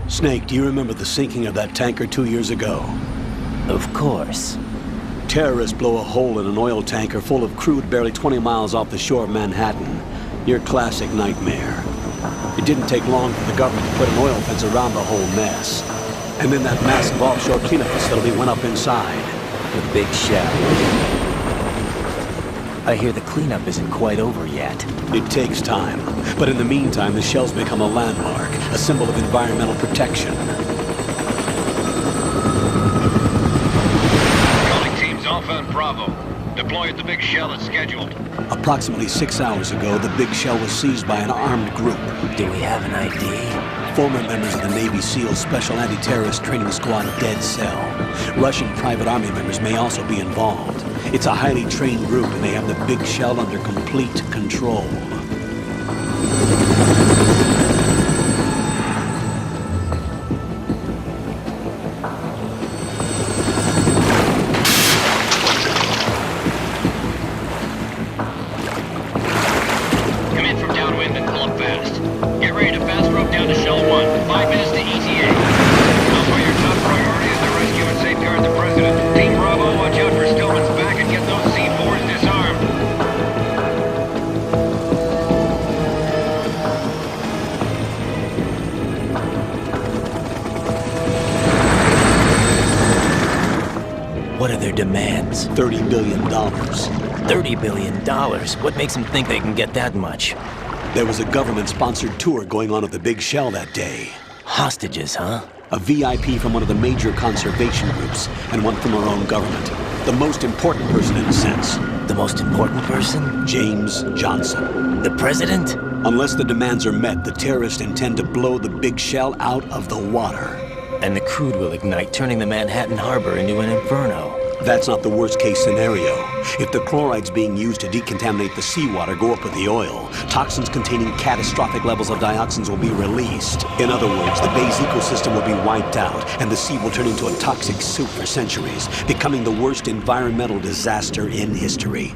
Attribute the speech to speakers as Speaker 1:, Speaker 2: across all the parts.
Speaker 1: Snake, do you remember the sinking of that tanker 2 years ago?
Speaker 2: Of course.
Speaker 1: Terrorists blow a hole in an oil tanker full of crude barely 20 miles off the shore of Manhattan. Your classic nightmare. It didn't take long for the government to put an oil fence around the whole mess. And then that massive offshore cleanup facility went up inside.
Speaker 2: The big shell. I hear the cleanup isn't quite over yet.
Speaker 1: It takes time. But in the meantime, the shell's become a landmark, a symbol of environmental protection.
Speaker 3: Calling teams Alpha and Bravo. Deploy at the big shell as scheduled.
Speaker 1: Approximately 6 hours ago, the big shell was seized by an armed group.
Speaker 2: Do we have an ID?
Speaker 1: Former members of the Navy SEAL Special Anti-Terrorist Training Squad Dead Cell. Russian private army members may also be involved. It's a highly trained group, and they have the big shell under complete control.
Speaker 3: Come in from downwind and pull up fast. Get ready to fast rope down to Shell 1. 5 minutes to ETA. Alpha, your top priority is to rescue and safeguard the President. Team Bravo, watch out for Stillman's back and get those C4s disarmed.
Speaker 2: What are their demands?
Speaker 1: $30 billion.
Speaker 2: $30 billion? What makes them think they can get that much?
Speaker 1: There was a government-sponsored tour going on at the big shell that day.
Speaker 2: Hostages, huh?
Speaker 1: A VIP from one of the major conservation groups, and one from our own government. The most important person in a sense.
Speaker 2: The most important person?
Speaker 1: James Johnson.
Speaker 2: The president?
Speaker 1: Unless the demands are met, the terrorists intend to blow the big shell out of the water.
Speaker 2: And the crude will ignite, turning the Manhattan harbor into an inferno.
Speaker 1: That's not the worst-case scenario. If the chlorides being used to decontaminate the seawater go up with the oil, toxins containing catastrophic levels of dioxins will be released. In other words, the bay's ecosystem will be wiped out, and the sea will turn into a toxic soup for centuries, becoming the worst environmental disaster in history.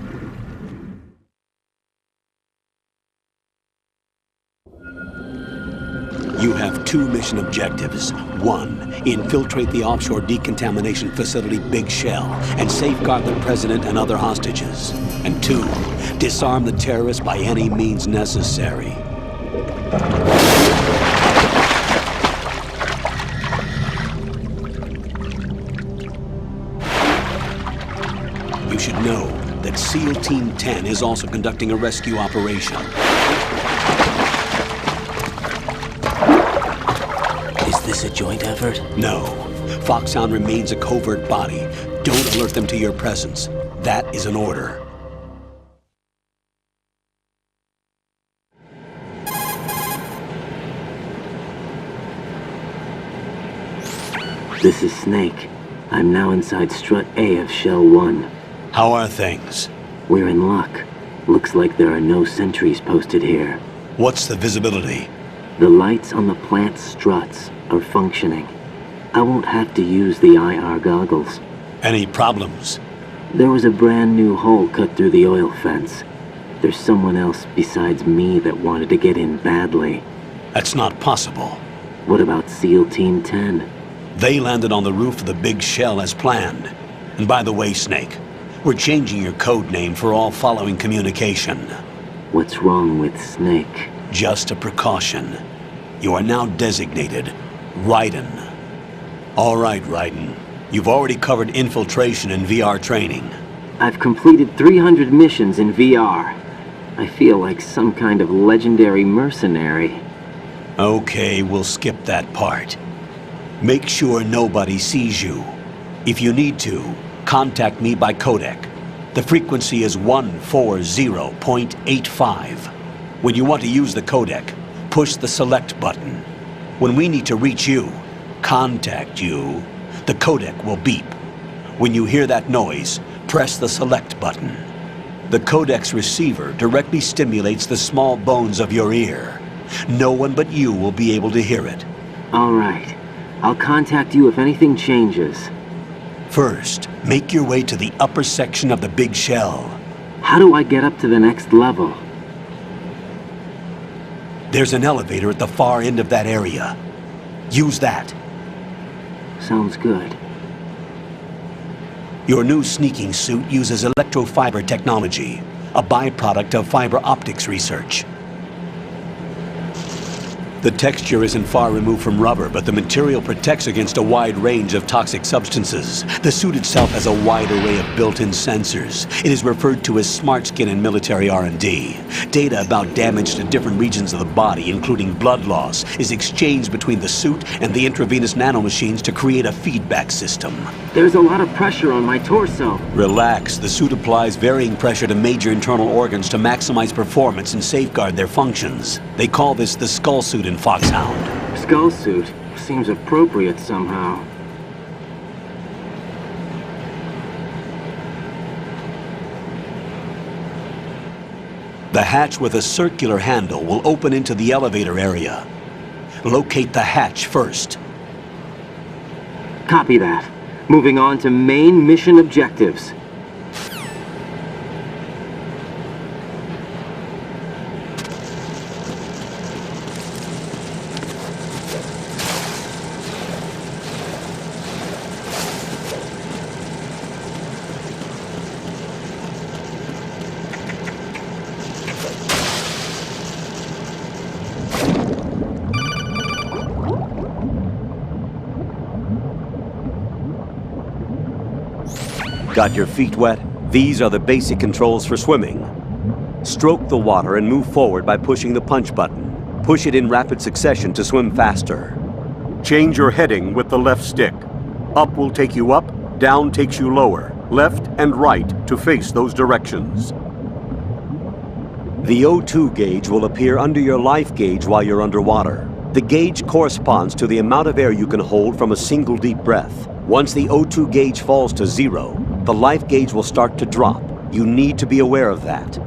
Speaker 1: You have 2 mission objectives. 1, infiltrate the offshore decontamination facility Big Shell and safeguard the president and other hostages. And 2, disarm the terrorists by any means necessary. You should know that SEAL Team 10 is also conducting a rescue operation.
Speaker 2: Is this a joint effort?
Speaker 1: No. Foxhound remains a covert body. Don't alert them to your presence. That is an order.
Speaker 4: This is Snake. I'm now inside Strut A of Shell 1.
Speaker 1: How are things?
Speaker 4: We're in luck. Looks like there are no sentries posted here.
Speaker 1: What's the visibility?
Speaker 4: The lights on the plant struts are functioning. I won't have to use the IR goggles.
Speaker 1: Any problems?
Speaker 4: There was a brand new hole cut through the oil fence. There's someone else besides me that wanted to get in badly.
Speaker 1: That's not possible.
Speaker 4: What about SEAL Team 10?
Speaker 1: They landed on the roof of the Big Shell as planned. And by the way, Snake, we're changing your code name for all following communication.
Speaker 4: What's wrong with Snake?
Speaker 1: Just a precaution. You are now designated Raiden. All right, Raiden. You've already covered infiltration and VR training.
Speaker 4: I've completed 300 missions in VR. I feel like some kind of legendary mercenary.
Speaker 1: Okay, we'll skip that part. Make sure nobody sees you. If you need to, contact me by codec. The frequency is 140.85. When you want to use the codec, push the select button. When we need to reach you, contact you, the codec will beep. When you hear that noise, press the select button. The codec's receiver directly stimulates the small bones of your ear. No one but you will be able to hear it.
Speaker 4: All right. I'll contact you if anything changes.
Speaker 1: First, make your way to the upper section of the Big Shell.
Speaker 4: How do I get up to the next level?
Speaker 1: There's an elevator at the far end of that area. Use that.
Speaker 4: Sounds good.
Speaker 1: Your new sneaking suit uses electrofiber technology, a byproduct of fiber optics research. The texture isn't far removed from rubber, but the material protects against a wide range of toxic substances. The suit itself has a wide array of built-in sensors. It is referred to as smart skin in military R&D. Data about damage to different regions of the body, including blood loss, is exchanged between the suit and the intravenous nanomachines to create a feedback system.
Speaker 4: There's a lot of pressure on my torso.
Speaker 1: Relax. The suit applies varying pressure to major internal organs to maximize performance and safeguard their functions. They call this the skull suit in Foxhound.
Speaker 4: Skull suit seems appropriate somehow.
Speaker 1: The hatch with a circular handle will open into the elevator area. Locate the hatch first.
Speaker 4: Copy that. Moving on to main mission objectives.
Speaker 1: Got your feet wet? These are the basic controls for swimming. Stroke the water and move forward by pushing the punch button. Push it in rapid succession to swim faster. Change your heading with the left stick. Up will take you up, down takes you lower, left and right to face those directions. The O2 gauge will appear under your life gauge while you're underwater. The gauge corresponds to the amount of air you can hold from a single deep breath. Once the O2 gauge falls to 0, the life gauge will start to drop. You need to be aware of that.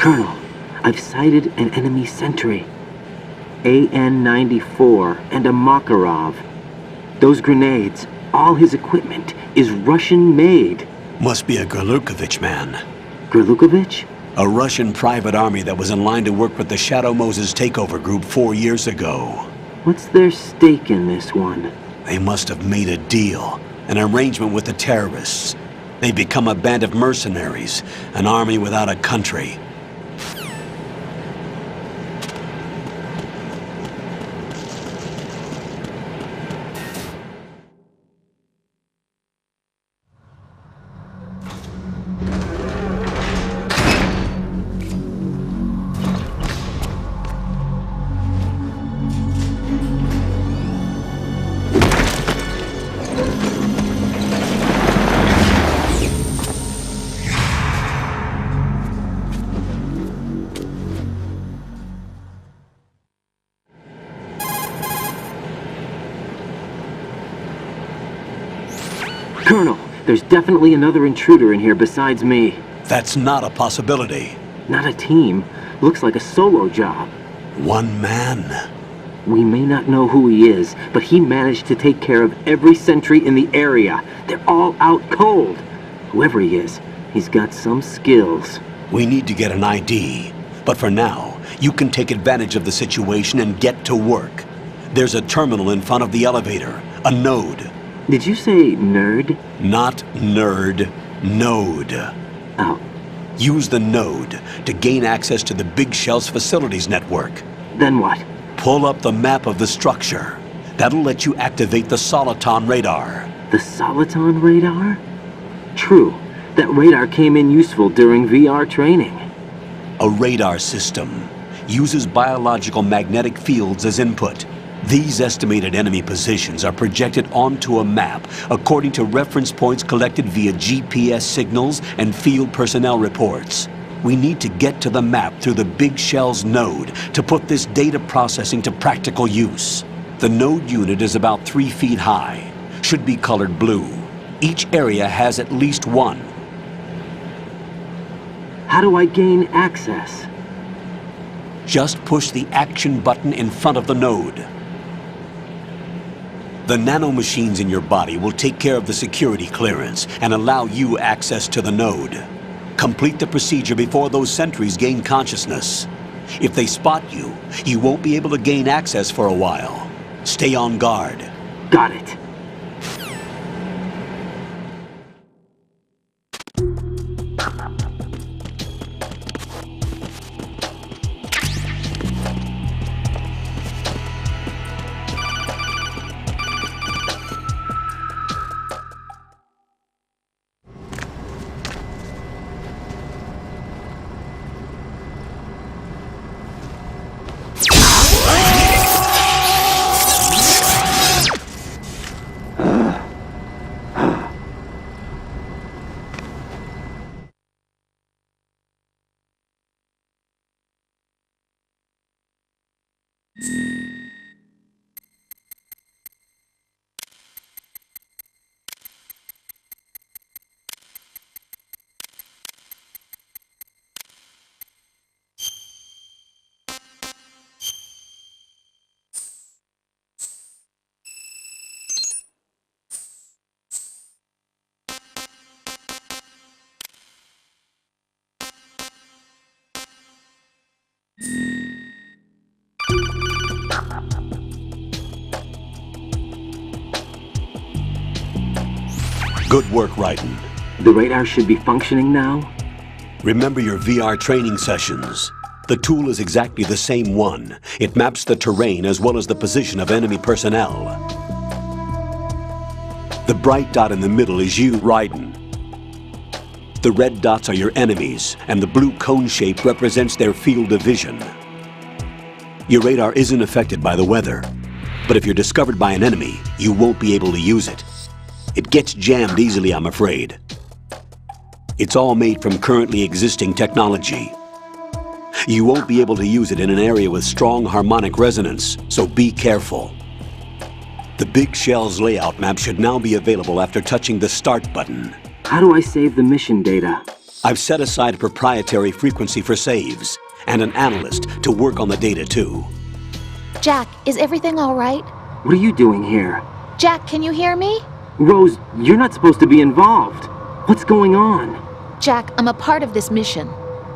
Speaker 4: Colonel, I've sighted an enemy sentry. AN-94 and a Makarov. Those grenades, all his equipment, is Russian-made.
Speaker 1: Must be a Gorlukovich man.
Speaker 4: Gorlukovich?
Speaker 1: A Russian private army that was in line to work with the Shadow Moses takeover group 4 years ago.
Speaker 4: What's their stake in this one?
Speaker 1: They must have made a deal, an arrangement with the terrorists. They've become a band of mercenaries, an army without a country.
Speaker 4: Colonel, there's definitely another intruder in here besides me.
Speaker 1: That's not a possibility.
Speaker 4: Not a team. Looks like a solo job.
Speaker 1: One man.
Speaker 4: We may not know who he is, but he managed to take care of every sentry in the area. They're all out cold. Whoever he is, he's got some skills.
Speaker 1: We need to get an ID. But for now, you can take advantage of the situation and get to work. There's a terminal in front of the elevator. A node.
Speaker 4: Did you say nerd?
Speaker 1: Not nerd. Node.
Speaker 4: Oh.
Speaker 1: Use the node to gain access to the Big Shell's facilities network.
Speaker 4: Then what?
Speaker 1: Pull up the map of the structure. That'll let you activate the Soliton radar.
Speaker 4: The Soliton radar? True. That radar came in useful during VR training.
Speaker 1: A radar system uses biological magnetic fields as input. These estimated enemy positions are projected onto a map according to reference points collected via GPS signals and field personnel reports. We need to get to the map through the Big Shell's node to put this data processing to practical use. The node unit is about 3 feet high, should be colored blue. Each area has at least one.
Speaker 4: How do I gain access?
Speaker 1: Just push the action button in front of the node. The nanomachines in your body will take care of the security clearance and allow you access to the node. Complete the procedure before those sentries gain consciousness. If they spot you, you won't be able to gain access for a while. Stay on guard.
Speaker 4: Got it.
Speaker 1: Good work, Raiden.
Speaker 4: The radar should be functioning now?
Speaker 1: Remember your VR training sessions. The tool is exactly the same one. It maps the terrain as well as the position of enemy personnel. The bright dot in the middle is you, Raiden. The red dots are your enemies, and the blue cone shape represents their field of vision. Your radar isn't affected by the weather, but if you're discovered by an enemy, you won't be able to use it. It gets jammed easily, I'm afraid. It's all made from currently existing technology. You won't be able to use it in an area with strong harmonic resonance, so be careful. The Big Shell's layout map should now be available after touching the Start button.
Speaker 4: How do I save the mission data?
Speaker 1: I've set aside a proprietary frequency for saves, and an analyst to work on the data too.
Speaker 5: Jack, is everything all right?
Speaker 4: What are you doing here?
Speaker 5: Jack, can you hear me?
Speaker 4: Rose, you're not supposed to be involved. What's going on?
Speaker 5: Jack, I'm a part of this mission.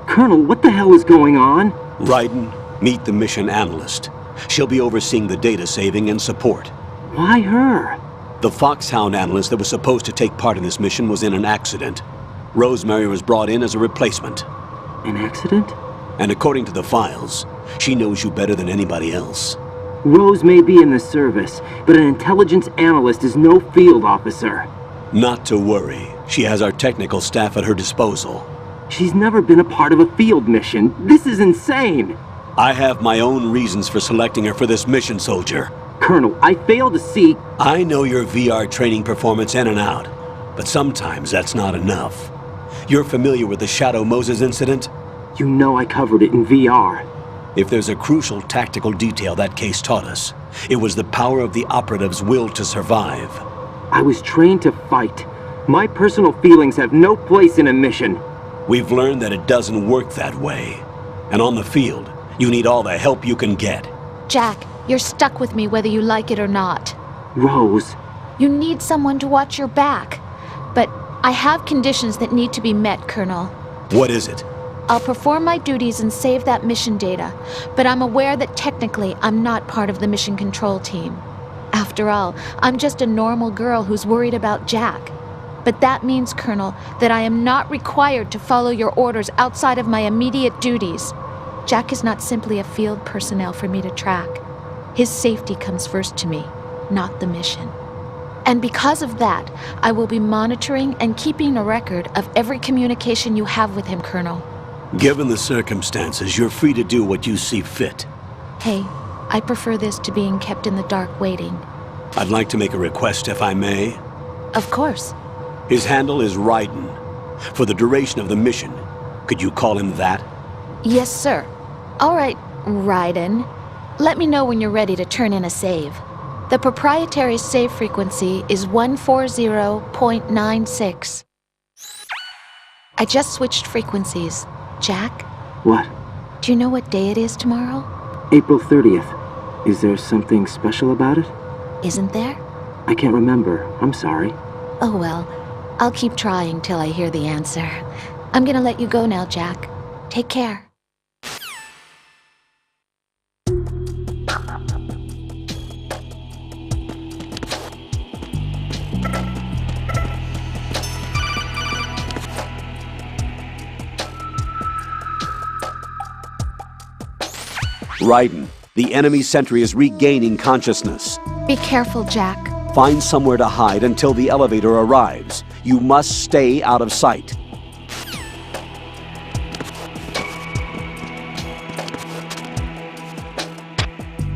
Speaker 4: Colonel, what the hell is going on?
Speaker 1: Raiden, meet the mission analyst. She'll be overseeing the data saving and support.
Speaker 4: Why her?
Speaker 1: The Foxhound analyst that was supposed to take part in this mission was in an accident. Rosemary was brought in as a replacement.
Speaker 4: An accident?
Speaker 1: And according to the files, she knows you better than anybody else.
Speaker 4: Rose may be in the service, but an intelligence analyst is no field officer.
Speaker 1: Not to worry. She has our technical staff at her disposal.
Speaker 4: She's never been a part of a field mission. This is insane!
Speaker 1: I have my own reasons for selecting her for this mission, soldier.
Speaker 4: Colonel, I fail to see...
Speaker 1: I know your VR training performance in and out, but sometimes that's not enough. You're familiar with the Shadow Moses incident?
Speaker 4: You know I covered it in VR.
Speaker 1: If there's a crucial tactical detail that case taught us, it was the power of the operative's will to survive.
Speaker 4: I was trained to fight. My personal feelings have no place in a mission.
Speaker 1: We've learned that it doesn't work that way. And on the field, you need all the help you can get.
Speaker 5: Jack, you're stuck with me whether you like it or not.
Speaker 4: Rose.
Speaker 5: You need someone to watch your back. But I have conditions that need to be met, Colonel.
Speaker 1: What is it?
Speaker 5: I'll perform my duties and save that mission data, but I'm aware that technically I'm not part of the mission control team. After all, I'm just a normal girl who's worried about Jack. But that means, Colonel, that I am not required to follow your orders outside of my immediate duties. Jack is not simply a field personnel for me to track. His safety comes first to me, not the mission. And because of that, I will be monitoring and keeping a record of every communication you have with him, Colonel.
Speaker 1: Given the circumstances, you're free to do what you see fit.
Speaker 5: Hey, I prefer this to being kept in the dark waiting.
Speaker 1: I'd like to make a request, if I may.
Speaker 5: Of course.
Speaker 1: His handle is Raiden. For the duration of the mission, could you call him that?
Speaker 5: Yes, sir. All right, Raiden. Let me know when you're ready to turn in a save. The proprietary save frequency is 140.96. I just switched frequencies. Jack,
Speaker 4: What?
Speaker 5: do you know what day it is tomorrow?
Speaker 4: April 30th. Is there something special about it?
Speaker 5: Isn't there?
Speaker 4: I can't remember. I'm sorry.
Speaker 5: Oh well, I'll keep trying till I hear the answer. I'm gonna let you go now, Jack. Take care.
Speaker 1: Raiden, the enemy sentry is regaining consciousness.
Speaker 5: Be careful, Jack.
Speaker 1: Find somewhere to hide until the elevator arrives. You must stay out of sight.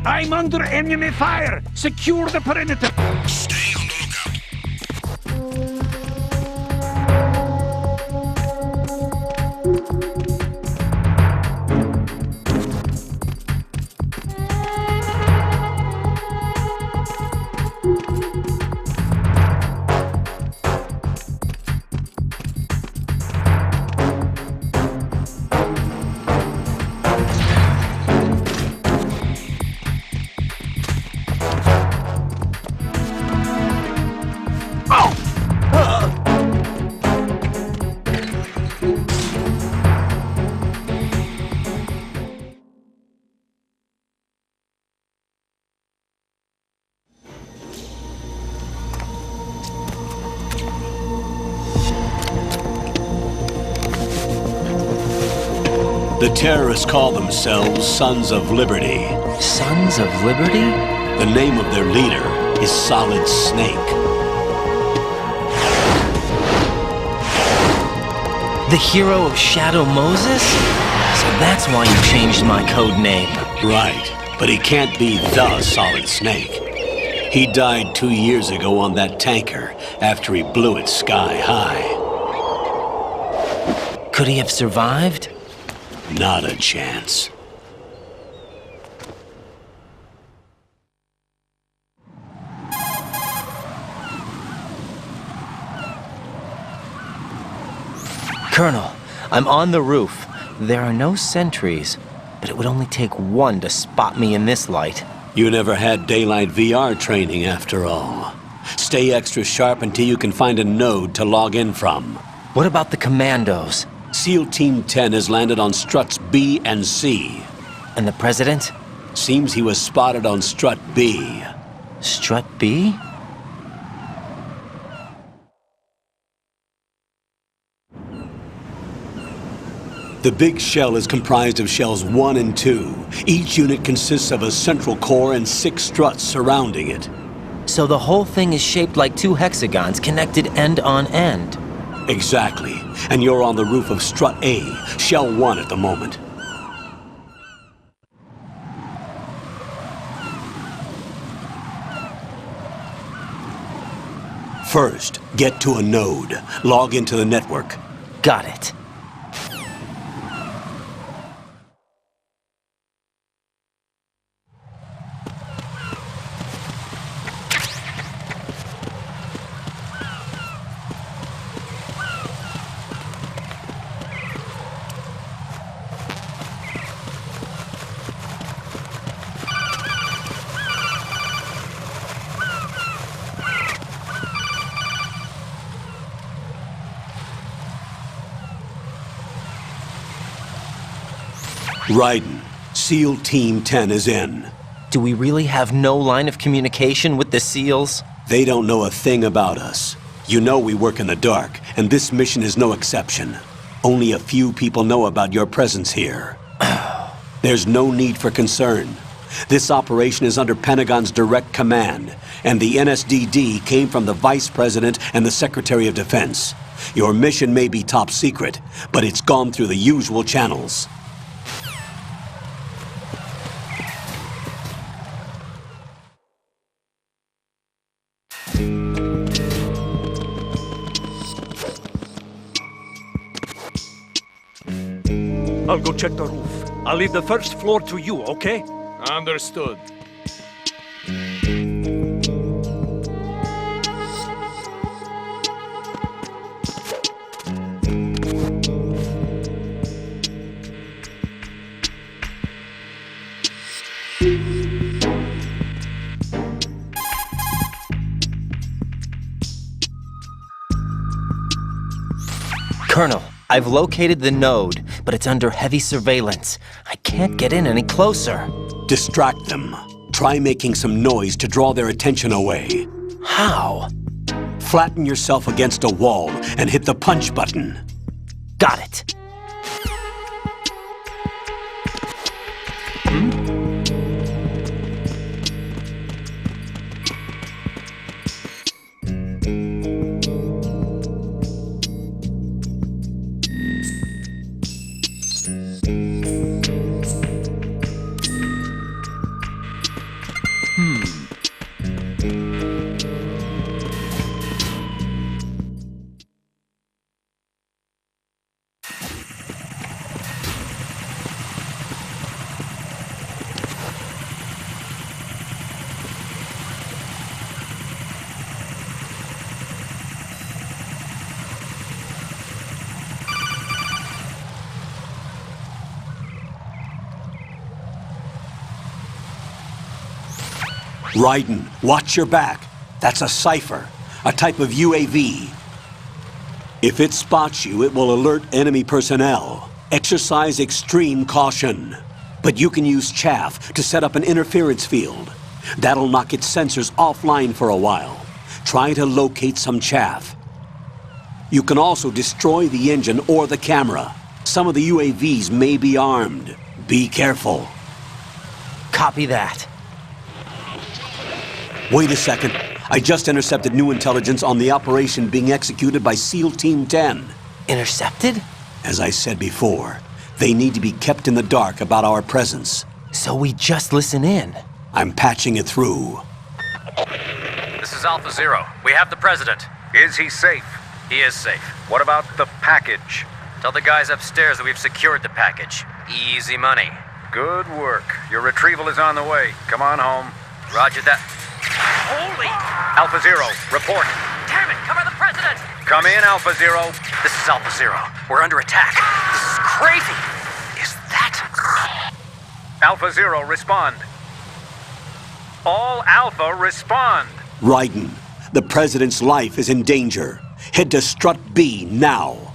Speaker 6: I'm under enemy fire! Secure the perimeter!
Speaker 7: Stay on the lookout.
Speaker 1: The terrorists call themselves Sons of Liberty.
Speaker 2: Sons of Liberty?
Speaker 1: The name of their leader is Solid Snake.
Speaker 2: The hero of Shadow Moses? So that's why you changed my code name.
Speaker 1: Right, but he can't be the Solid Snake. He died 2 years ago on that tanker after he blew it sky high.
Speaker 2: Could he have survived?
Speaker 1: Not a chance.
Speaker 2: Colonel, I'm on the roof. There are no sentries, but it would only take one to spot me in this light.
Speaker 1: You never had daylight VR training after all. Stay extra sharp until you can find a node to log in from.
Speaker 2: What about the commandos?
Speaker 1: SEAL Team 10 has landed on struts B and C.
Speaker 2: And the president?
Speaker 1: Seems he was spotted on strut B.
Speaker 2: Strut B?
Speaker 1: The big shell is comprised of shells 1 and 2. Each unit consists of a central core and 6 struts surrounding it.
Speaker 2: So the whole thing is shaped like 2 hexagons connected end on end.
Speaker 1: Exactly. And you're on the roof of strut A, shell 1 at the moment. First, get to a node. Log into the network.
Speaker 2: Got it.
Speaker 1: Raiden, SEAL Team 10 is in.
Speaker 2: Do we really have no line of communication with the SEALs?
Speaker 1: They don't know a thing about us. You know we work in the dark, and this mission is no exception. Only a few people know about your presence here. There's no need for concern. This operation is under Pentagon's direct command, and the NSDD came from the Vice President and the Secretary of Defense. Your mission may be top secret, but it's gone through the usual channels.
Speaker 6: I'll go check the roof. I'll leave the first floor to you, okay?
Speaker 8: Understood.
Speaker 2: Colonel, I've located the node, but it's under heavy surveillance. I can't get in any closer.
Speaker 1: Distract them. Try making some noise to draw their attention away.
Speaker 2: How?
Speaker 1: Flatten yourself against a wall and hit the punch button.
Speaker 2: Got it.
Speaker 1: Raiden, watch your back. That's a cipher, a type of UAV. If it spots you, it will alert enemy personnel. Exercise extreme caution. But you can use chaff to set up an interference field. That'll knock its sensors offline for a while. Try to locate some chaff. You can also destroy the engine or the camera. Some of the UAVs may be armed. Be careful.
Speaker 2: Copy that.
Speaker 1: Wait a second. I just intercepted new intelligence on the operation being executed by SEAL Team 10.
Speaker 2: Intercepted?
Speaker 1: As I said before, they need to be kept in the dark about our presence.
Speaker 2: So we just listen in.
Speaker 1: I'm patching it through.
Speaker 3: This is Alpha Zero. We have the president.
Speaker 9: Is he safe?
Speaker 3: He is safe.
Speaker 9: What about the package?
Speaker 3: Tell the guys upstairs that we've secured the package. Easy money.
Speaker 9: Good work. Your retrieval is on the way. Come on home.
Speaker 3: Roger that. Holy!
Speaker 9: Alpha Zero, report.
Speaker 3: Damn it! Cover the president!
Speaker 9: Come in, Alpha Zero.
Speaker 3: This is Alpha Zero. We're under attack. This is crazy! Is that...
Speaker 9: Alpha Zero, respond. All Alpha, respond.
Speaker 1: Raiden, the President's life is in danger. Head to Strut B now.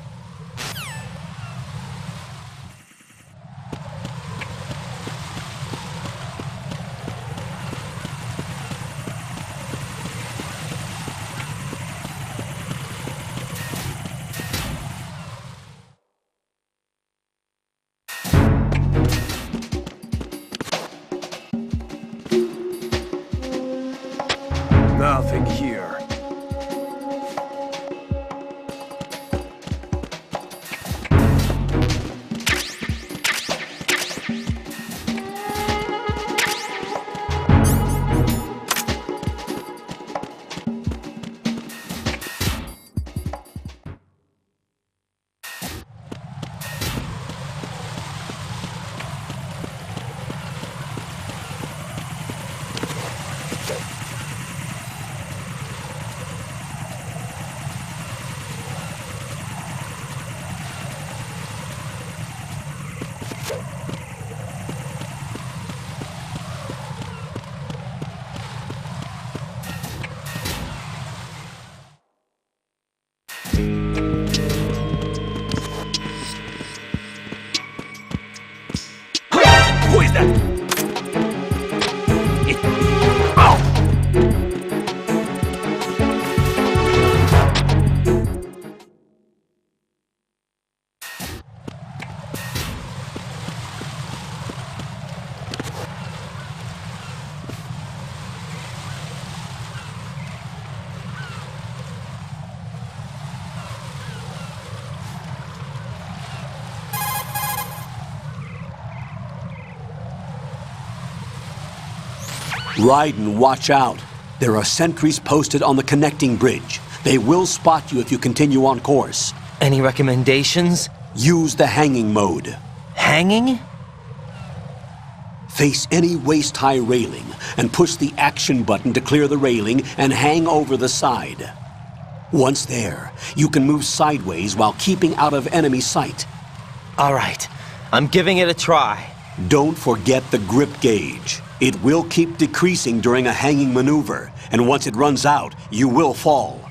Speaker 6: Nothing here.
Speaker 1: Raiden, watch out. There are sentries posted on the connecting bridge. They will spot you if you continue on course.
Speaker 2: Any recommendations?
Speaker 1: Use the hanging mode.
Speaker 2: Hanging?
Speaker 1: Face any waist-high railing and push the action button to clear the railing and hang over the side. Once there, you can move sideways while keeping out of enemy sight.
Speaker 2: All right, I'm giving it a try.
Speaker 1: Don't forget the grip gauge. It will keep decreasing during a hanging maneuver, and once it runs out, you will fall.